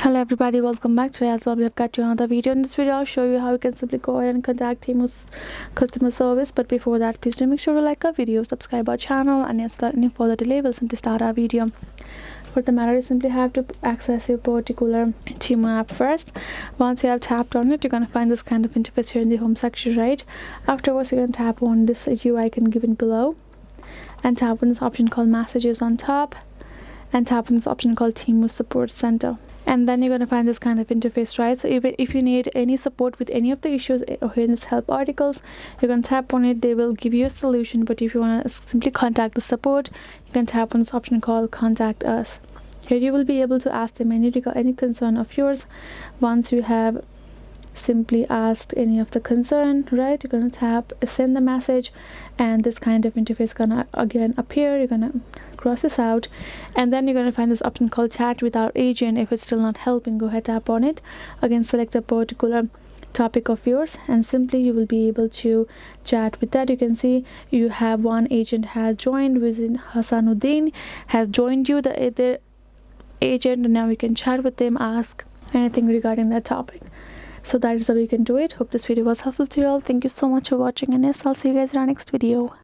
Hello everybody, welcome back. Today as well we have got you another video. In this video I'll show you how you can simply go ahead and contact Temu's customer service. But before that, please do make sure to like our video, subscribe our channel, and yes, without any further delay we'll simply start our video. For the matter, you simply have to access your particular Temu app first. Once you have tapped on it, you're going to find this kind of interface here in the home section, right? Afterwards you're going to tap on this UI icon given below and tap on this option called messages on top and tap on this option called Temu support center. And then you're going to find this kind of interface, right? So even if you need any support with any of the issues or here in this help articles, you can tap on it. They will give you a solution. But if you want to simply contact the support, you can tap on this option called contact us. Here you will be able to ask them any concern of yours. Once you have simply asked any of the concern, right, you're going to tap send the message, and this kind of interface gonna again appear. You're gonna cross this out, and then you're going to find this option called chat with our agent. If it's still not helping, go ahead, tap on it again, select a particular topic of yours, and simply you will be able to chat with that. You can see you have one agent has joined, within Hasanuddin has joined you, the agent, and now you can chat with them, ask anything regarding that topic. So that is how you can do it. Hope this video was helpful to you all. Thank you so much for watching, and yes, I'll see you guys in our next video.